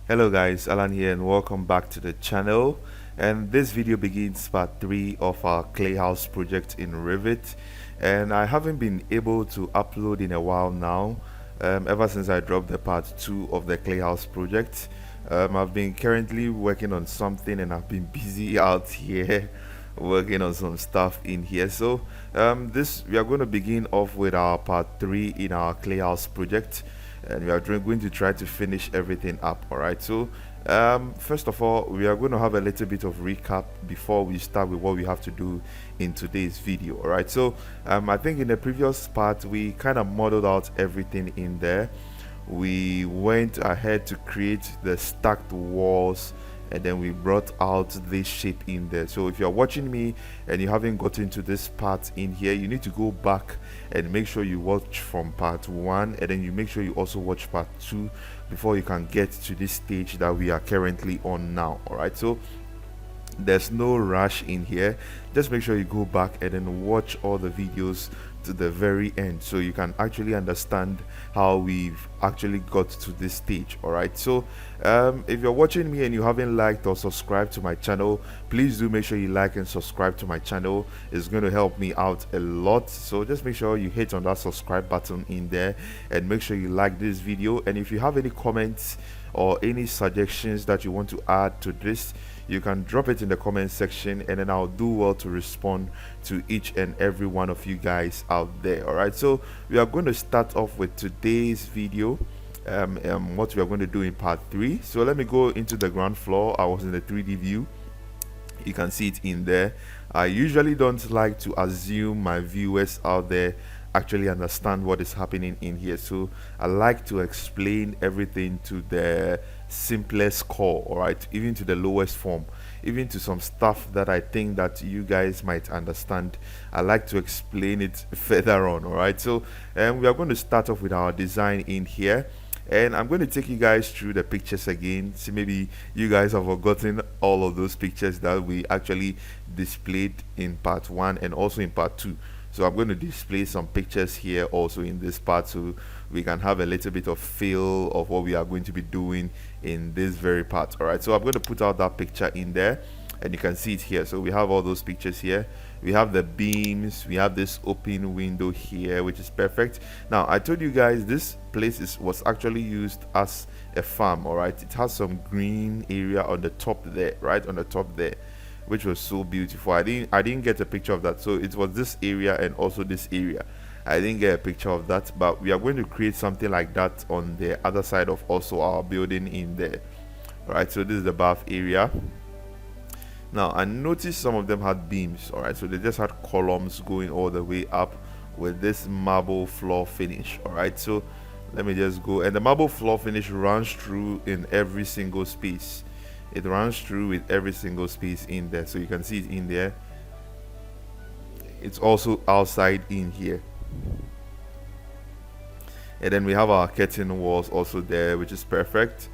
Hello guys, Alan here and welcome back to the channel. And this video begins part 3 of our clay house project in Revit. And I haven't been able to upload in a while now, ever since I dropped the part 2 of the clay house project. I've been currently working on something and I've been busy out here working on some stuff in here. So this we are going to begin off with our part 3 in our clay house project, and we are going to try to finish everything up. All right, so first of all, we are going to have a little bit of recap before we start with what we have to do in today's video. All right, so I think in the previous part we kind of modeled out everything in there. We went ahead to create the stacked walls, and then we brought out this shape in there. So if you're watching me and you haven't gotten to this part in here, you need to go back and make sure you watch from part 1, and then you make sure you also watch part 2 before you can get to this stage that we are currently on now. All right, so there's no rush in here. Just make sure you go back and then watch all the videos to the very end so you can actually understand how we've actually got to this stage. All right, so if you're watching me and you haven't liked or subscribed to my channel, please do make sure you like and subscribe to my channel. It's going to help me out a lot, so just make sure you hit on that subscribe button in there and make sure you like this video. And if you have any comments or any suggestions that you want to add to this, you can drop it in the comment section, and then I'll do well to respond to each and every one of you guys out there. All right, so we are going to start off with today's video, what we are going to do in part 3. So let me go into the ground floor. I was in the 3D view. You can see it in there. I usually don't like to assume my viewers out there actually understand what is happening in here, so I like to explain everything to the simplest core. All right, even to the lowest form, even to some stuff that I think that you guys might understand. I like to explain it further on. All right, so we are going to start off with our design in here, and I'm going to take you guys through the pictures again. See, maybe you guys have forgotten all of those pictures that we actually displayed in part 1 and also in part 2. So I'm going to display some pictures here also in this part, so we can have a little bit of feel of what we are going to be doing in this very part. All right, so I'm going to put out that picture in there, and you can see it here. So we have all those pictures here. We have the beams, we have this open window here, which is perfect. Now I told you guys this place was actually used as a farm. All right, it has some green area on the top there, right on the top there, which was so beautiful. I didn't get a picture of that, so it was this area and also this area. I didn't get a picture of that, but we are going to create something like that on the other side of also our building in there. All right, so this is the bath area. Now I noticed some of them had beams. All right, so they just had columns going all the way up with this marble floor finish. All right, so let me just go, and the marble floor finish runs through in every single space. It runs through with every single space in there, so you can see it in there. It's also outside in here, and then we have our curtain walls also there, which is perfect,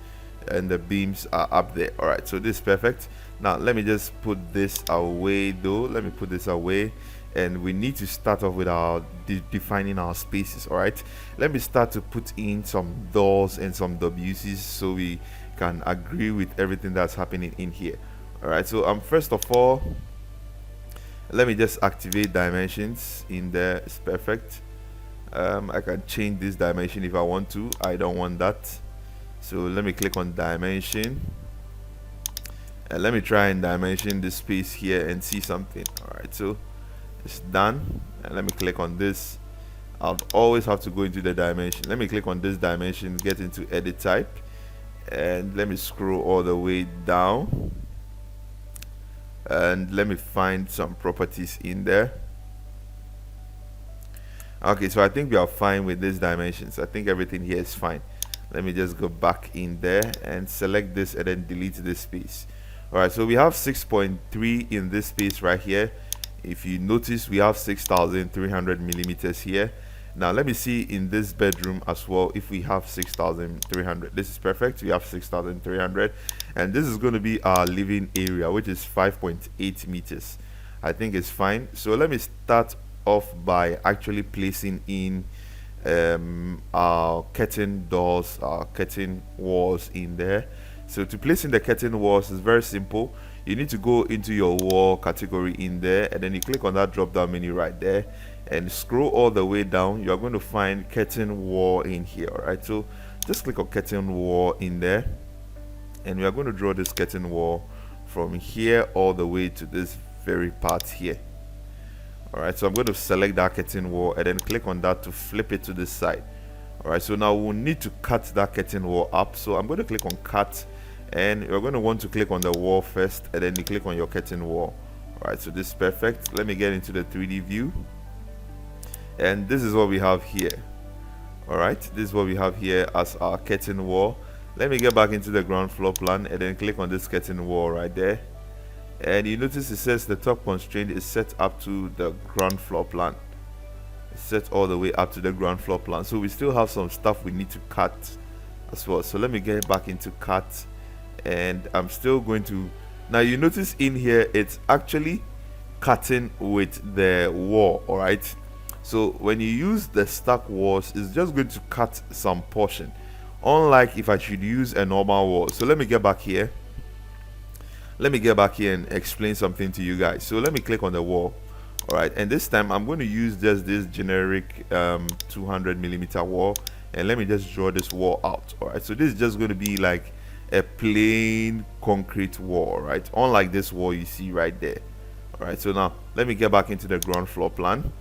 and the beams are up there. All right, so this is perfect. Now let me just put this away though. Let me put this away, and we need to start off with our defining our spaces. All right, let me start to put in some doors and some WCs so we can agree with everything that's happening in here. All right, so first of all, let me just activate dimensions in there. It's perfect. I can change this dimension if I want to. I don't want that, so let me click on dimension, and let me try and dimension this space here and see something. All right, so it's done, and let me click on this. I'll always have to go into the dimension. Let me click on this dimension, get into edit type, and let me scroll all the way down, and let me find some properties in there. Okay, so I think we are fine with these dimensions. I think everything here is fine. Let me just go back in there and select this and then delete this space. All right, so we have 6.3 in this space right here. If you notice, we have 6,300 millimeters here. Now let me see in this bedroom as well if we have 6,300. This is perfect. We have 6,300, and this is going to be our living area, which is 5.8 meters. I think it's fine. So let me start off by actually placing in our curtain doors, our curtain walls in there. So to place in the curtain walls is very simple. You need to go into your wall category in there, and then you click on that drop down menu right there and scroll all the way down. You are going to find curtain wall in here. All right, so just click on curtain wall in there, and we are going to draw this curtain wall from here all the way to this very part here. All right, so I'm going to select that curtain wall and then click on that to flip it to this side. All right, so now we'll need to cut that curtain wall up. So I'm going to click on cut, and you're going to want to click on the wall first, and then you click on your curtain wall. All right, so this is perfect. Let me get into the 3D view, and this is what we have here. All right, this is what we have here as our curtain wall. Let me get back into the ground floor plan and then click on this curtain wall right there, and you notice it says the top constraint is set up to the ground floor plan. It's set all the way up to the ground floor plan, so we still have some stuff we need to cut as well. So let me get back into cut, and I'm still going to, now you notice in here it's actually cutting with the wall. All right, so when you use the stack walls, it's just going to cut some portion, unlike if I should use a normal wall. So let me get back here. Let me get back here and explain something to you guys. So let me click on the wall. All right, and this time I'm going to use just this generic 200mm wall, and let me just draw this wall out. All right, so this is just going to be like a plain concrete wall, right? Unlike this wall you see right there. All right, so now let me get back into the ground floor plan,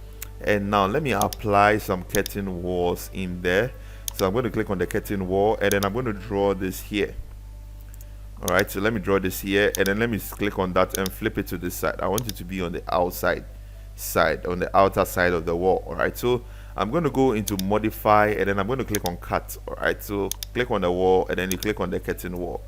and now let me apply some curtain walls in there. So I'm going to click on the curtain wall, and then I'm going to draw this here. All right, so let me draw this here, and then let me click on that and flip it to this side. I want it to be on the outside side, on the outer side of the wall. All right, so I'm going to go into modify, and then I'm going to click on cut. All right, so click on the wall, and then you click on the curtain wall.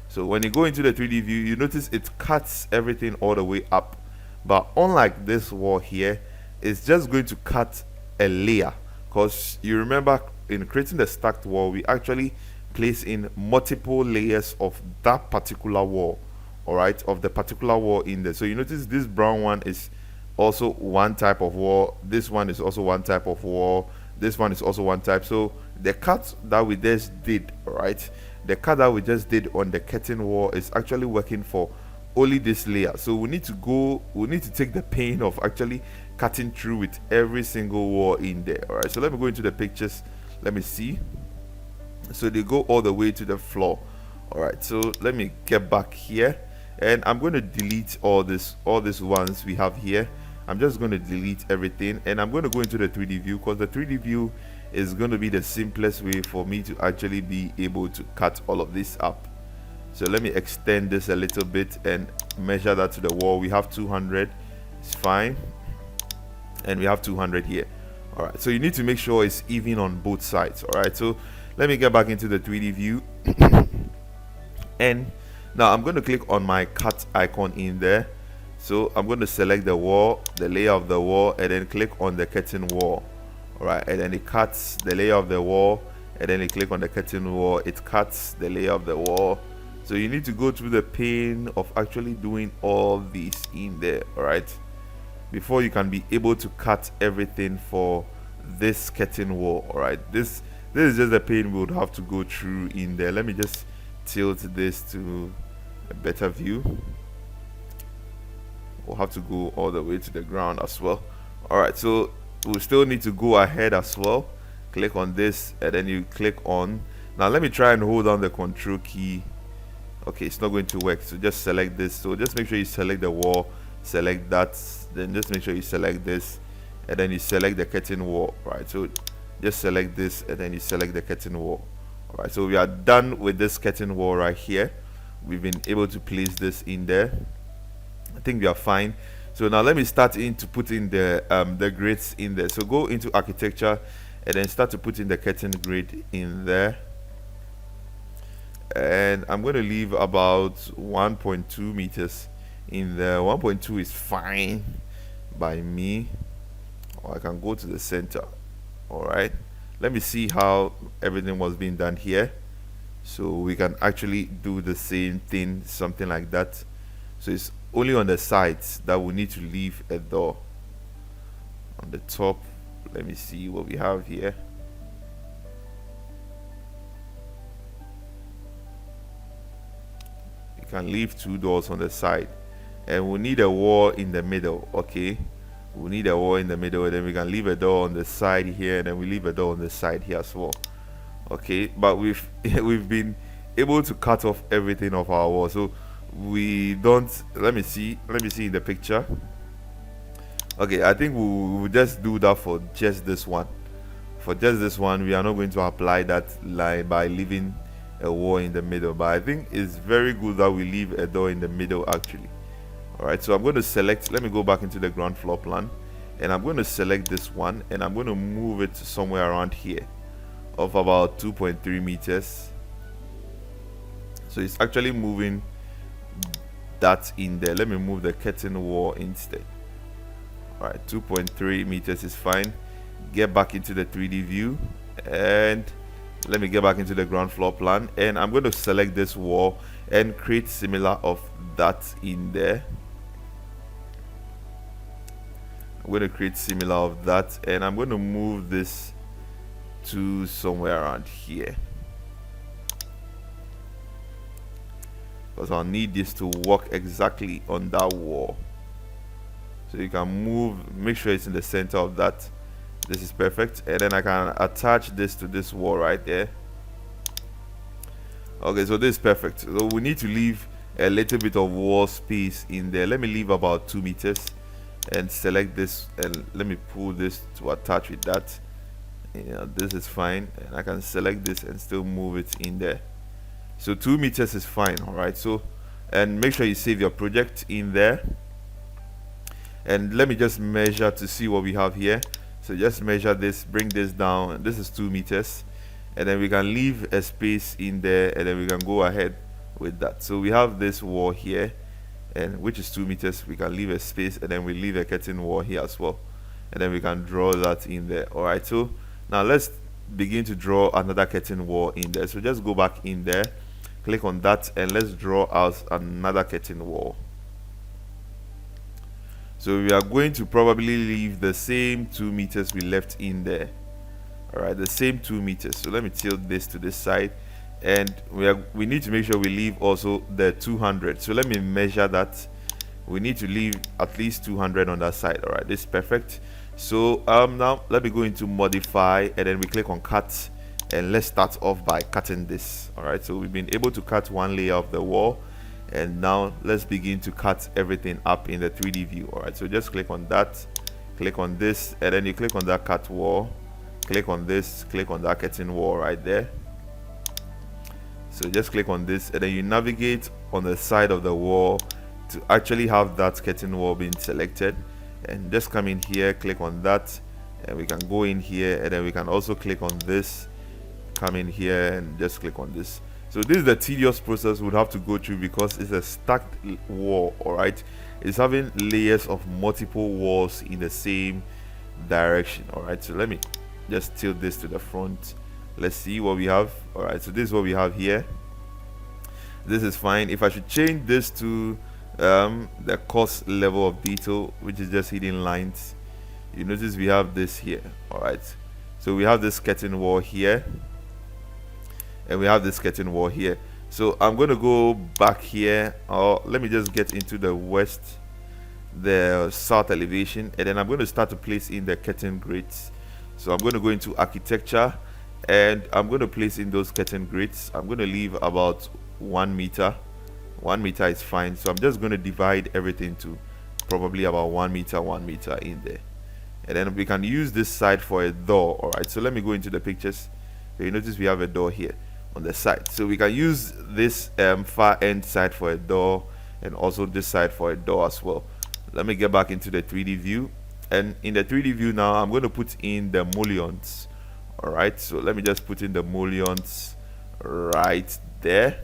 So when you go into the 3D view, you notice it cuts everything all the way up, but unlike this wall here, it's just going to cut a layer, because you remember in creating the stacked wall, we actually place in multiple layers of that particular wall. All right, of the particular wall in there. So you notice this brown one is also one type of wall, this one is also one type of wall, this one is also one type. So the cut that we just did, all right, the cut that we just did on the curtain wall is actually working for only this layer. So we need to take the pain of actually cutting through with every single wall in there. All right, so let me go into the pictures. Let me see. So they go all the way to the floor. All right, so let me get back here, and I'm going to delete all these ones we have here. I'm just going to delete everything, and I'm going to go into the 3D view, because the 3D view is going to be the simplest way for me to actually be able to cut all of this up. So let me extend this a little bit and measure that to the wall. We have 200, it's fine, and we have 200 here. All right, so you need to make sure it's even on both sides. All right, so let me get back into the 3D view, and now I'm going to click on my cut icon in there. So I'm going to select the wall, the layer of the wall, and then click on the curtain wall. All right, and then it cuts the layer of the wall, and then you click on the curtain wall, it cuts the layer of the wall. So you need to go through the pain of actually doing all these in there, all right, before you can be able to cut everything for this curtain wall. All right, this is just the pain we would have to go through in there. Let me just tilt this to a better view. We'll have to go all the way to the ground as well. All right, so we'll still need to go ahead as well. Click on this, and then you click on, now let me try and hold down the control key. Okay, it's not going to work, so just select this. So just make sure you select the wall, select that, then just make sure you select this, and then you select the curtain wall. Right, so just select this, and then you select the curtain wall. All right, so we are done with this curtain wall right here. We've been able to place this in there. I think we are fine. So now let me start to put in the grids in there. So go into architecture, and then start to put in the curtain grid in there, and I'm going to leave about 1.2 meters in there. 1.2 is fine by me, or I can go to the center. All right, let me see how everything was being done here, so we can actually do the same thing, something like that. So it's only on the sides that we need to leave a door. On the top, let me see what we have here. You can leave 2 doors on the side, and we need a wall in the middle. Okay, we need a wall in the middle, and then we can leave a door on the side here, and then we leave a door on the side here as well. Okay, but we've we've been able to cut off everything of our wall, so we don't. Let me see in the picture. Okay, I think we'll just do that for just this one. For just this one, we are not going to apply that line by leaving a wall in the middle, but I think it's very good that we leave a door in the middle actually. All right, so I'm going to select, let me go back into the ground floor plan, and I'm going to select this one, and I'm going to move it somewhere around here of about 2.3 meters. So it's actually moving that in there. Let me move the curtain wall instead. All right, 2.3 meters is fine. Get back into the 3D view, and let me get back into the ground floor plan, and I'm going to select this wall and create similar of that in there. I'm going to create similar of that, and I'm going to move this to somewhere around here, because I'll need this to work exactly on that wall. So you can move, make sure it's in the center of that. This is perfect, and then I can attach this to this wall right there. Okay, so this is perfect. So we need to leave a little bit of wall space in there. Let me leave about 2 meters and select this, and let me pull this to attach with that. This is fine, and I can select this and still move it in there. So 2 meters is fine. All right, so, and make sure you save your project in there, and let me just measure to see what we have here. So just measure this, bring this down, and this is 2 meters, and then we can leave a space in there, and then we can go ahead with that. So we have this wall here, and which is 2 meters. We can leave a space, and then we leave a curtain wall here as well, and then we can draw that in there. All right, so now let's begin to draw another curtain wall in there. So just go back in there, click on that, and let's draw out another curtain wall. So we are going to probably leave the same 2 meters we left in there. All right, the same 2 meters. So let me tilt this to this side, and we need to make sure we leave also the 200. So let me measure that. We need to leave at least 200 on that side. All right, this is perfect. So now let me go into modify, and then we click on cut, and let's start off by cutting this. All right, so we've been able to cut one layer of the wall, and now let's begin to cut everything up in the 3D view. All right, so just click on that, click on this, and then you click on that cut wall, click on this, click on that curtain wall right there. So just click on this, and then you navigate on the side of the wall to actually have that curtain wall being selected, and just come in here, click on that, and we can go in here, and then we can also click on this, come in here, and just click on this. So this is the tedious process we'd have to go through, because it's a stacked wall. All right, it's having layers of multiple walls in the same direction. All right, so let me just tilt this to the front. Let's see what we have. All right, so this is what we have here. This is fine. If I should change this to the coarse level of detail, which is just hidden lines, you notice we have this here. All right, so we have this curtain wall here, and we have this curtain wall here. So I'm going to go back here, or let me just get into the south elevation, and then I'm going to start to place in the curtain grids. So I'm going to go into architecture, and I'm going to place in those curtain grids. I'm going to leave about 1 meter. 1 meter is fine. So I'm just going to divide everything to probably about 1 meter, 1 meter in there, and then we can use this side for a door. All right, so let me go into the pictures. So you notice we have a door here on the side, so we can use this far end side for a door, and also this side for a door as well. Let me get back into the 3D view, and in the 3D view now I'm going to put in the mullions. All right, so let me just put in the mullions right there.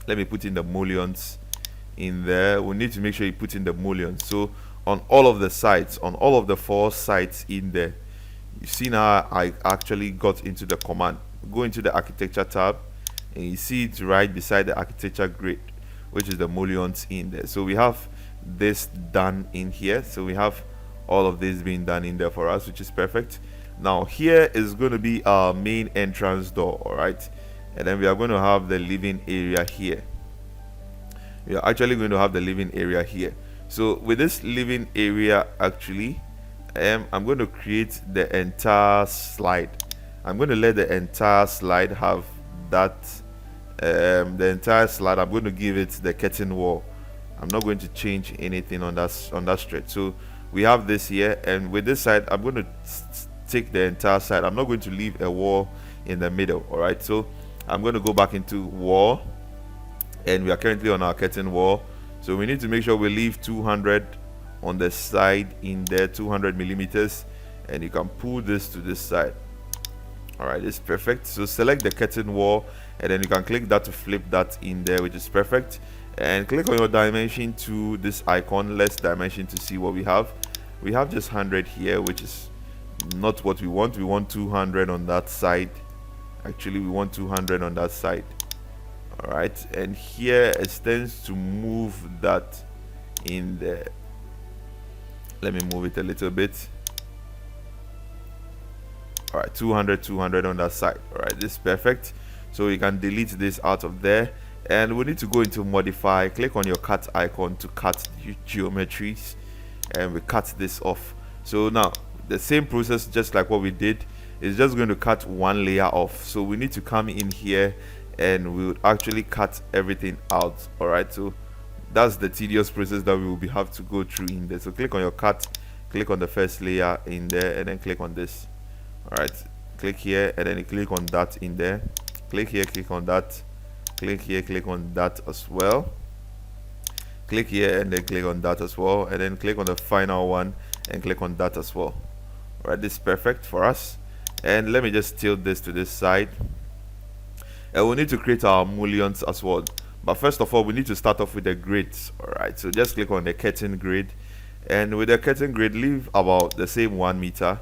Let me put in the mullions in there. We need to make sure you put in the mullions, so on all of the sides, on all of the 4 sides in there. You see now I actually got into the command. Go into the architecture tab, and you see it right beside the architecture grid, which is the mullions in there. So we have this done in here, so we have all of this being done in there for us, which is perfect. Now here is going to be our main entrance door. All right, and then we are going to have the living area here. we are actually going to have the living area here. So with this living area, actually, I'm going to create the entire slide. I'm going to let the entire slide have that. The entire slide, I'm going to give it the curtain wall. I'm not going to change anything on that stretch. So we have this here, and with this side, I'm going to take the entire side. I'm not going to leave a wall in the middle. All right, so I'm going to go back into wall, and we are currently on our curtain wall. So we need to make sure we leave 200 on the side in there, 200 millimeters, and you can pull this to this side. All right, it's perfect. So select the curtain wall, and then you can click that to flip that in there, which is perfect. And click on your dimension to this icon. Let's dimension to see what we have. We have just 100 here, which is not what we want. We want 200 on that side. Actually, we want 200 on that side. All right, and here it tends to move that in there. Let me move it a little bit. All right, 200 on that side. All right, this is perfect. So you can delete this out of there, and we need to go into modify. Click on your cut icon to cut geometries, and we cut this off. So now the same process, just like what we did, is just going to cut one layer off. So we need to come in here, and we would actually cut everything out. All right, so that's the tedious process that we will have to go through in there. So click on your cut, click on the first layer in there, and then click on this. All right, click here, and then you click on that in there. Click here, click on that, click here, click on that as well. Click here, and then click on that as well, and then click on the final one and click on that as well. All right, this is perfect for us. And let me just tilt this to this side, and we need to create our mullions as well. But first of all, we need to start off with the grids. All right, so just click on the curtain grid, and with the curtain grid, leave about the same 1 meter,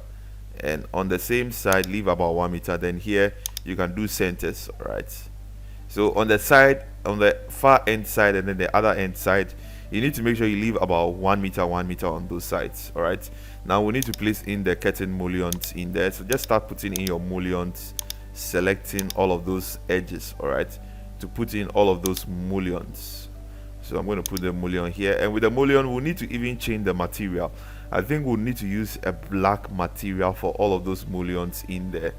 and on the same side leave about 1 meter. Then here you can do centers. All right, so on the side, on the far end side, and then the other end side, you need to make sure you leave about 1 meter on those sides. All right, now we need to place in the curtain mullions in there. So just start putting in your mullions, selecting all of those edges. All right, to put in all of those mullions. So I'm going to put the mullion here, and with the mullion we'll need to even change the material. I think we'll need to use a black material for all of those mullions in there.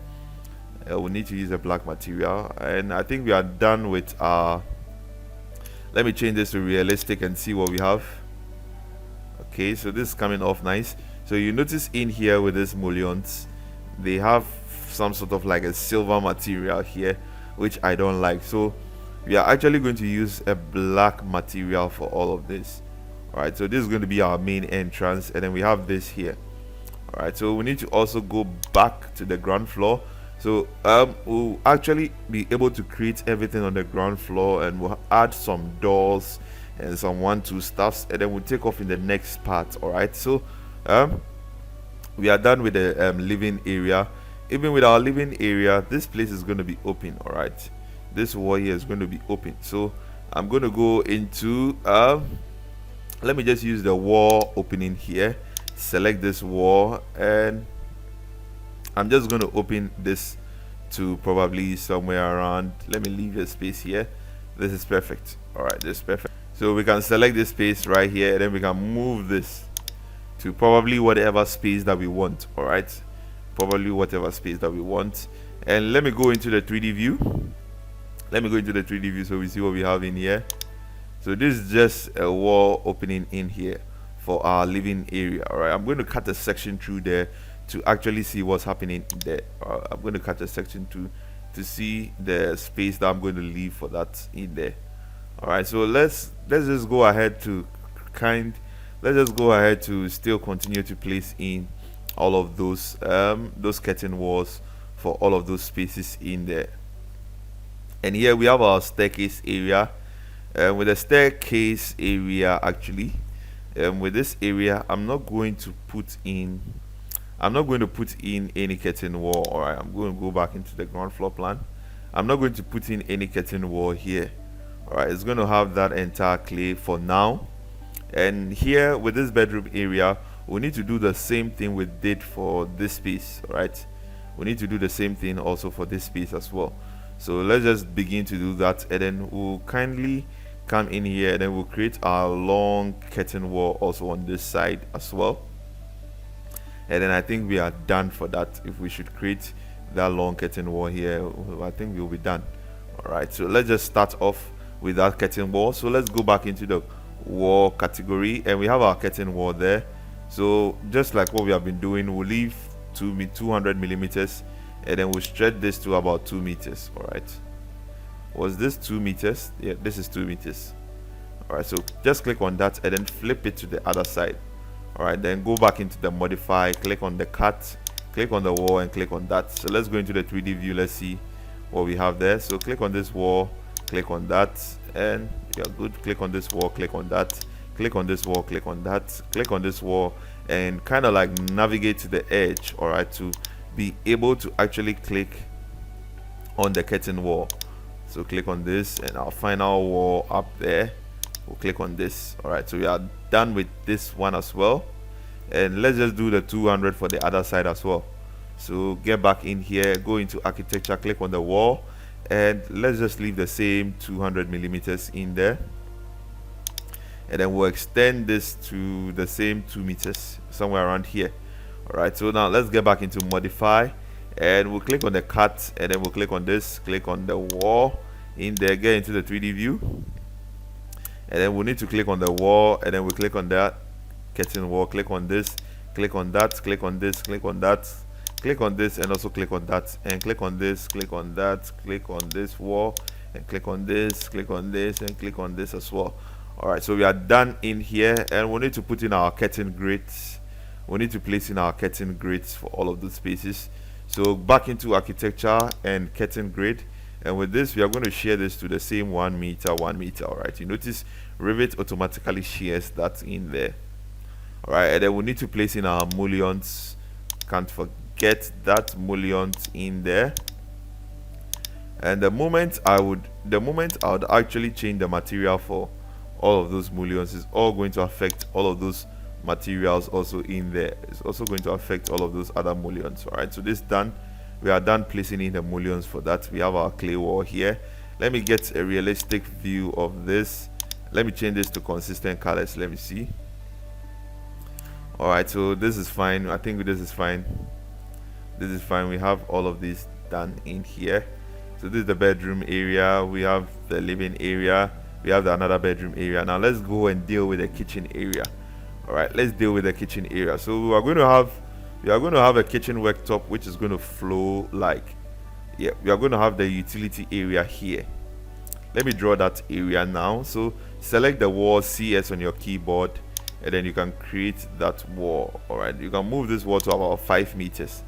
We'll need to use a black material, and I think we are done with our. Let me change this to realistic and see what we have. Okay, so this is coming off nice. So you notice in here with these mullions, they have some sort of like a silver material here, which I don't like. So we are actually going to use a black material for all of this. All right, so this is going to be our main entrance, and then we have this here. All right, so we need to also go back to the ground floor. So we'll actually be able to create everything on the ground floor, and we'll add some doors and some 1-2 stuffs, and then we'll take off in the next part. All right, so we are done with the living area. Even with our living area, this place is going to be open. All right, this wall here is going to be open. So I'm going to go into let me just use the wall opening here. Select this wall, and I'm just going to open this to probably somewhere around. Let me leave a space here. This is perfect. All right, this is perfect. So we can select this space right here, and then we can move this to probably whatever space that we want. All right, probably whatever space that we want. And let me go into the 3D view. Let me go into the 3D view so we see what we have in here. So this is just a wall opening in here for our living area. All right, I'm going to cut a section through there to actually see what's happening there. I'm going to cut a section to see the space that I'm going to leave for that in there. All right, so let's just go ahead to still continue to place in all of those curtain walls for all of those spaces in there. And here we have our staircase area. With the staircase area, actually, with this area, I'm not going to put in any curtain wall. All right, I'm going to go back into the ground floor plan. I'm not going to put in any curtain wall here. All right, it's going to have that entire clay for now. And here with this bedroom area, we need to do the same thing we did for this space. All right, we need to do the same thing also for this space as well. So let's just begin to do that, and then we'll kindly come in here, and then we'll create our long curtain wall also on this side as well. And then I think we are done for that. If we should create that long curtain wall here, I think we'll be done. All right, so let's just start off with that curtain wall. So let's go back into the wall category, and we have our curtain wall there. So just like what we have been doing, we'll leave 200 millimeters, and then we'll stretch this to about 2 meters. All right, was this 2 meters? Yeah, this is 2 meters. All right, so just click on that and then flip it to the other side. All right, then go back into the modify, click on the cut, click on the wall, and click on that. So let's go into the 3D view. Let's see what we have there. So click on this wall, click on that, and you're good. Click on this wall, click on that, click on this wall, click on that, click on this wall, and kind of like navigate to the edge. All right, to be able to actually click on the curtain wall. So click on this, and our final wall up there, we'll click on this. All right, so we are done with this one as well, and let's just do the 200 for the other side as well. So get back in here, go into architecture, click on the wall, and let's just leave the same 200 millimeters in there, and then we'll extend this to the same 2 meters somewhere around here. All right, so now let's get back into modify, and we'll click on the cut, and then we'll click on this, click on the wall in there, get into the 3D view, and then we'll need to click on the wall, and then we'll click on that curtain wall, click on this, click on that, click on this, click on that, click on this, and also click on that, and click on this, click on that, click on this wall, and click on this, click on this, and click on this as well. All right, so we are done in here, and we need to put in our curtain grids. We need to place in our curtain grids for all of those spaces. So back into architecture and curtain grid, and with this we are going to share this to the same 1 meter 1 meter. All right, you notice Revit automatically shares that in there. All right, and then we need to place in our mullions. Can't forget that mullions in there. And the moment I would actually change the material for all of those mullions, is all going to affect all of those materials also in there. It's also going to affect all of those other mullions. All right, so this done. We are done placing in the mullions. For that, we have our clay wall here. Let me get a realistic view of this. Let me change this to consistent colors. Let me see. All right, so this is fine. I think this is fine. This is fine. We have all of this done in here. So this is the bedroom area. We have the living area. We have another bedroom area. Now let's go and deal with the kitchen area. All right, let's deal with the kitchen area. So we are going to have a kitchen worktop which is going to flow like, yeah, we are going to have the utility area here. Let me draw that area now. So select the wall CS on your keyboard, and then you can create that wall. All right, you can move this wall to about 5 meters,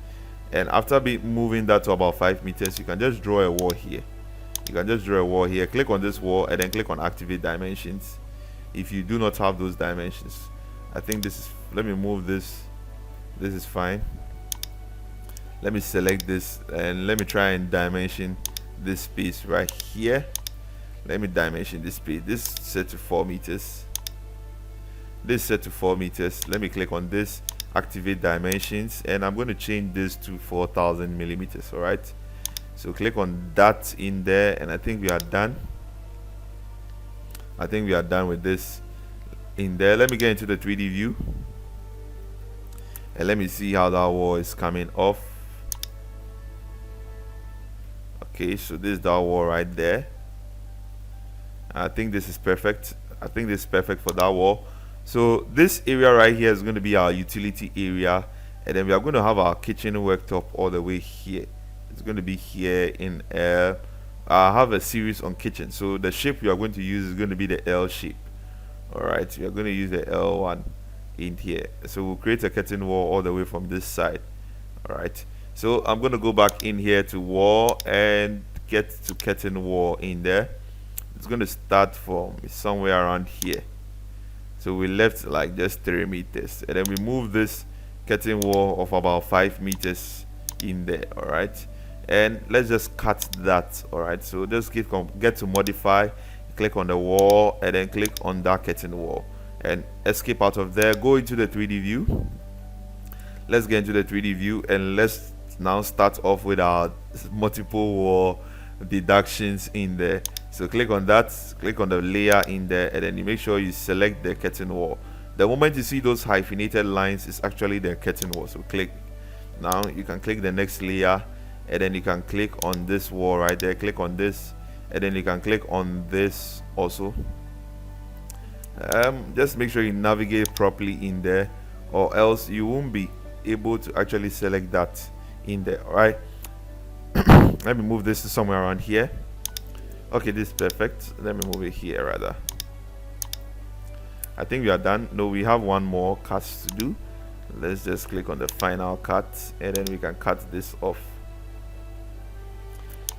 and after moving that to about 5 meters, you can just draw a wall here. You can just draw a wall here, click on this wall, and then click on activate dimensions if you do not have those dimensions. I think this is, let me move this. This is fine. Let me select this, and let me try and dimension this space right here. Let me dimension this space. This is set to 4 meters. This is set to 4 meters. Let me click on this, activate dimensions, and I'm going to change this to 4,000 millimeters. All right, so click on that in there, and I think we are done. I think we are done with this in there. Let me get into the 3D view, and let me see how that wall is coming off. Okay, so this is that wall right there. I think this is perfect. I think this is perfect for that wall. So this area right here is going to be our utility area, and then we are going to have our kitchen worktop all the way here. It's going to be here in L. I have a series on kitchen, so the shape we are going to use is going to be the L shape. All right, we are going to use the L1 in here. So we'll create a curtain wall all the way from this side. All right, so I'm going to go back in here to wall and get to curtain wall in there. It's going to start from somewhere around here. So we left like just 3 meters, and then we move this curtain wall of about 5 meters in there. All right, and let's just cut that. All right, so just get to modify, click on the wall, and then click on that curtain wall, and escape out of there. Go into the 3D view. Let's get into the 3D view, and let's now start off with our multiple wall deductions in there. So click on that, click on the layer in there, and then you make sure you select the curtain wall. The moment you see those hyphenated lines, it's actually the curtain wall. So click. Now you can click the next layer, and then you can click on this wall right there. Click on this, and then you can click on this also. Just make sure you navigate properly in there, or else you won't be able to actually select that in there. All right. Let me move this to somewhere around here. Okay, this is perfect. Let me move it here rather. I think we are done. No, we have one more cut to do. Let's just click on the final cut, and then we can cut this off.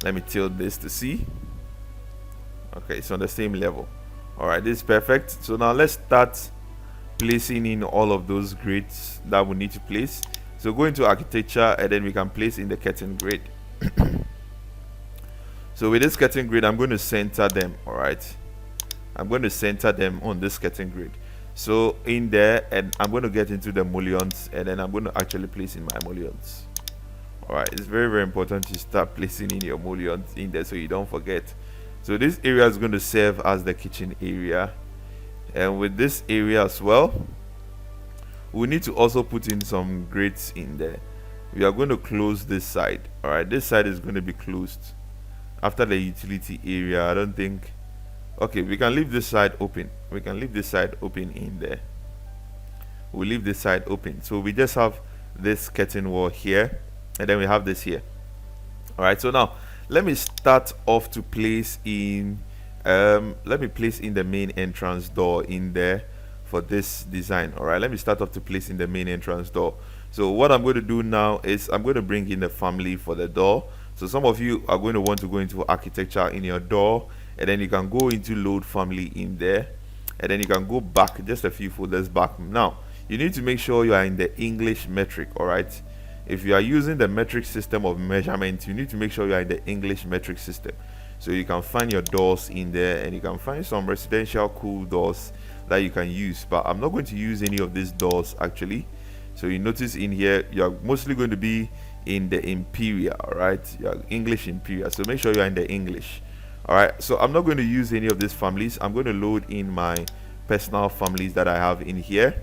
Let me tilt this to see. Okay, it's on the same level. All right, this is perfect. So now let's start placing in all of those grids that we need to place. So go into architecture, and then we can place in the curtain grid. So with this curtain grid, I'm going to center them. All right, I'm going to center them on this curtain grid. So in there, and I'm going to get into the mullions, and then I'm going to actually place in my mullions. All right, it's very, very important to start placing in your mullions in there so you don't forget. So this area is going to serve as the kitchen area, and with this area as well, we need to also put in some grids in there. We are going to close this side. All right, this side is going to be closed after the utility area. I don't think. Okay, we can leave this side open. We can leave this side open in there. We'll leave this side open. So we just have this curtain wall here, and then we have this here. All right, so now let me start off to place in let me place in the main entrance door in there for this design. All right, let me start off to place in the main entrance door. So what I'm going to do now is I'm going to bring in the family for the door. So some of you are going to want to go into architecture in your door, and then you can go into load family in there, and then you can go back just a few folders back. Now you need to make sure you are in the English metric. All right, if you are using the metric system of measurement, you need to make sure you are in the English metric system. So you can find your doors in there, and you can find some residential cool doors that you can use, but I'm not going to use any of these doors actually. So you notice in here you are mostly going to be in the Imperial. All right, you are English Imperial, so make sure you are in the English. All right, so I'm not going to use any of these families. I'm going to load in my personal families that I have in here.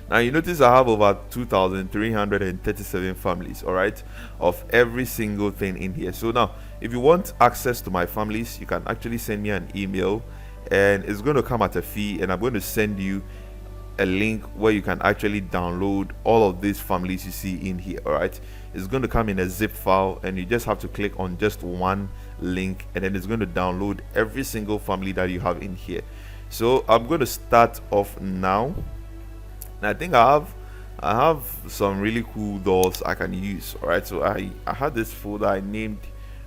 Now you notice I have over 2,337 families, all right, of every single thing in here. So now if you want access to my families, you can actually send me an email, and it's going to come at a fee, and I'm going to send you a link where you can actually download all of these families you see in here. All right, it's going to come in a zip file, and you just have to click on just one link, and then it's going to download every single family that you have in here. So I'm going to start off now. I think I have some really cool doors I can use. All right, so I had this folder I named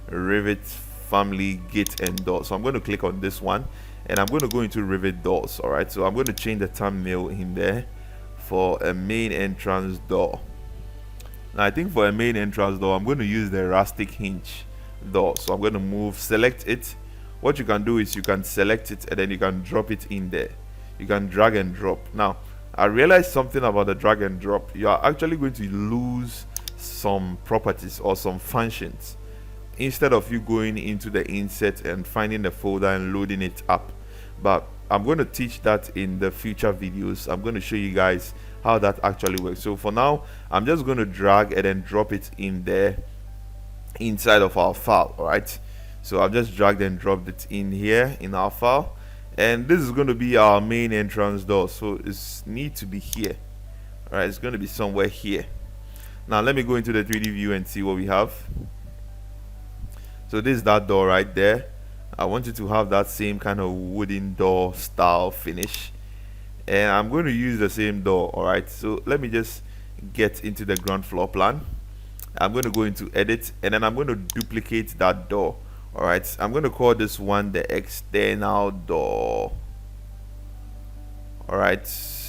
Revit family gate and door. So I'm going to click on this one, and I'm going to go into Revit doors. All right, so I'm going to change the thumbnail in there for a main entrance door. Now I think for a main entrance door, I'm going to use the rustic hinge door. So I'm going to select it. What you can do is you can select it, and then you can drop it in there. You can drag and drop. Now I realized something about the drag and drop. You are actually going to lose some properties or some functions instead of you going into the insert and finding the folder and loading it up. But I'm going to teach that in the future videos. I'm going to show you guys how that actually works. So for now, I'm just going to drag and then drop it in there inside of our file. All right, so I've just dragged and dropped it in here in our file, and this is going to be our main entrance door, so it's need to be here. All right, it's going to be somewhere here. Now let me go into the 3D view and see what we have. So this is that door right there. I want you to have that same kind of wooden door style finish, and I'm going to use the same door. All right, so let me just get into the ground floor plan. I'm going to go into edit, and then I'm going to duplicate that door. All right, I'm going to call this one the external door. All right,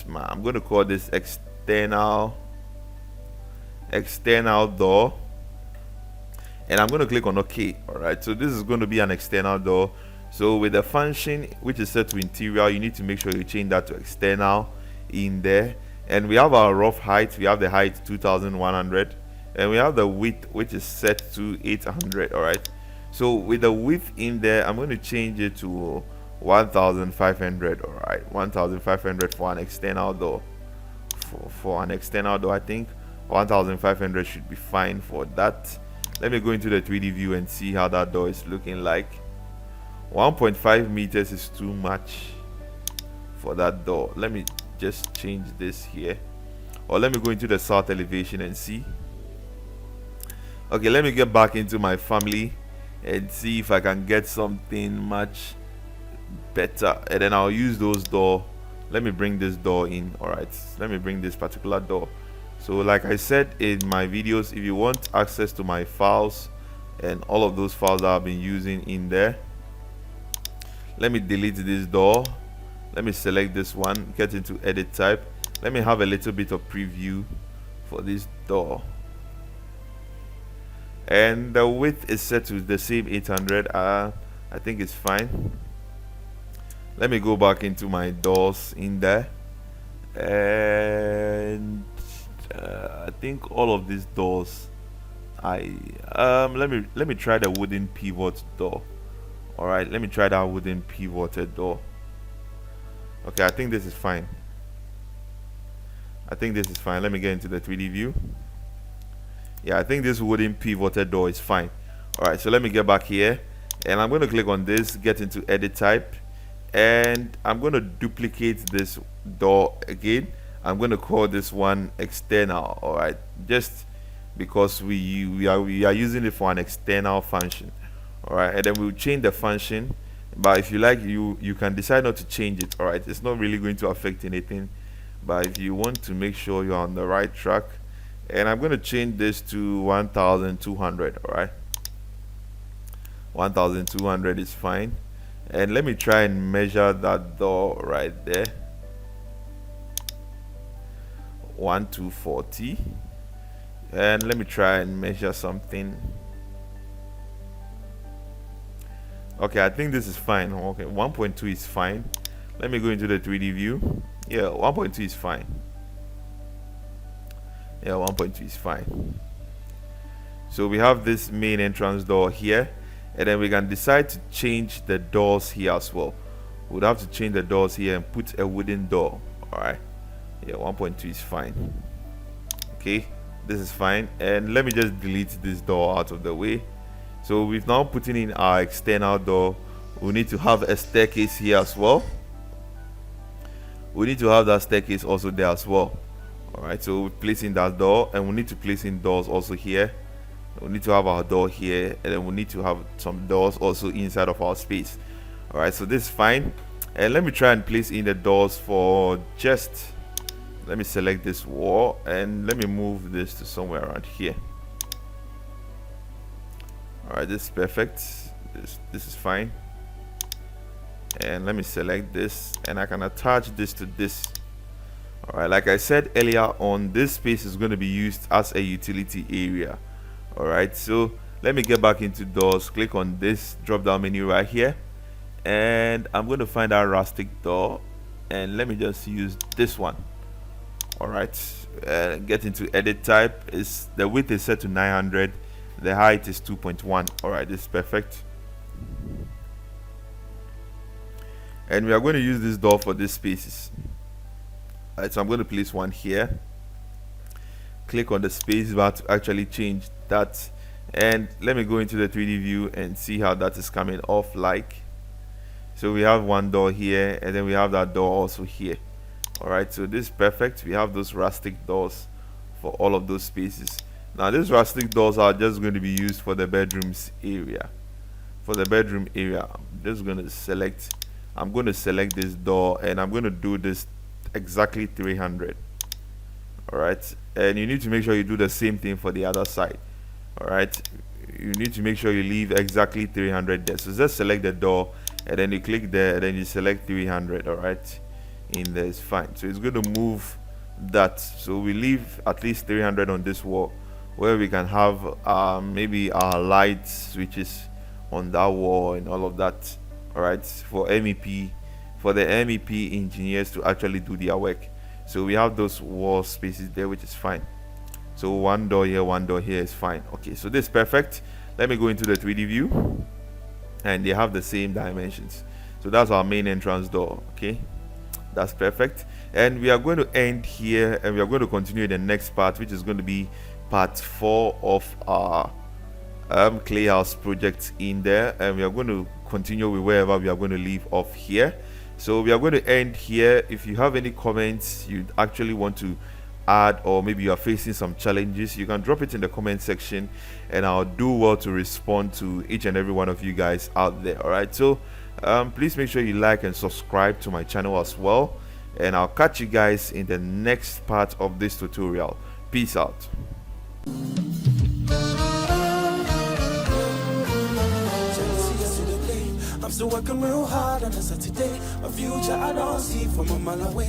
I'm going to call this external door, and I'm going to click on OK. All right, so this is going to be an external door. So with the function which is set to interior, you need to make sure you change that to external in there. And we have our rough height. We have the height 2,100, and we have the width which is set to 800. All right, So with the width in there, I'm going to change it to 1500. All right, 1500 for an external door. For an external door, I think 1500 should be fine for that. Let me go into the 3D view and see how that door is looking like. 1.5 meters is too much for that door. Let me just change this here, or let me go into the south elevation and see. Okay, let me get back into my family and see if I can get something much better, and then I'll use those door. Let me bring this door in. All right, let me bring this particular door. So like I said in my videos, if you want access to my files and all of those files that I've been using in there, let me delete this door. Let me select this one, get into edit type. Let me have a little bit of preview for this door, and the width is set to the same 800. I think it's fine. Let me go back into my doors in there, and I think all of these doors, let me try the wooden pivot door. All right, let me try that wooden pivoted door. Okay, I think this is fine. Let me get into the 3D view. Yeah, I think this wooden pivoted door is fine. All right, so let me get back here, and I'm going to click on this, get into edit type, and I'm going to duplicate this door again. I'm going to call this one external. All right, just because we are using it for an external function. All right, and then we'll change the function, but if you like, you can decide not to change it. All right, it's not really going to affect anything, but if you want to make sure you're on the right track, and I'm going to change this to 1200. All right, 1200 is fine. And let me try and measure that door right there. 1240. And let me try and measure something. Okay, I think this is fine. Okay, 1.2 is fine. Let me go into the 3D view. Yeah, 1.2 is fine. Yeah, 1.2 is fine. So we have this main entrance door here, and then we can decide to change the doors here as well. We'd have to change the doors here and put a wooden door. All right, yeah, 1.2 is fine. Okay, this is fine, and let me just delete this door out of the way. So we've now put in our external door. We need to have a staircase here as well. We need to have that staircase also there as well. All right, so we're placing that door, and we need to place in doors also here. We need to have our door here, and then we need to have some doors also inside of our space. All right, so this is fine, and let me try and place in the doors for just, let me select this wall, and let me move this to somewhere around here. All right, this is perfect. This is fine, and let me select this, and I can attach this to this. All right, like I said earlier on, this space is going to be used as a utility area. All right, so let me get back into doors, click on this drop down menu right here, and I'm going to find our rustic door, and let me just use this one. All right, get into edit type. Is the width is set to 900, the height is 2.1. all right, this is perfect, and we are going to use this door for these spaces. All right, so I'm going to place one here, click on the space bar to actually change that, and let me go into the 3D view and see how that is coming off like. So we have one door here, and then we have that door also here. All right, so this is perfect. We have those rustic doors for all of those spaces. Now these rustic doors are just going to be used for the bedrooms area. For the bedroom area, I'm just going to select, I'm going to select this door, and I'm going to do this exactly 300. all right, and you need to make sure you do the same thing for the other side. All right, you need to make sure you leave exactly 300 there. So just select the door, and then you click there, and then you select 300. all right, in there is fine. So it's going to move that, so we leave at least 300 on this wall, where we can have maybe our light switches on that wall and all of that. All right, for MEP, for the MEP engineers to actually do their work. So we have those wall spaces there, which is fine. So one door here is fine. Okay, so this is perfect. let me go into the 3D view, and they have the same dimensions. So that's our main entrance door. Okay, that's perfect. And we are going to end here, and we are going to continue in the next part, which is going to be part 4 of our clay house project in there, and we are going to continue with wherever we are going to leave off here. So we are going to end here. If you have any comments you actually want to add, or maybe you are facing some challenges, you can drop it in the comment section, and I'll do well to respond to each and every one of you guys out there. All right, so please make sure you like and subscribe to my channel as well, and I'll catch you guys in the next part of this tutorial. Peace out. I'm still working real hard on a Saturday. A future I don't see from a mile away.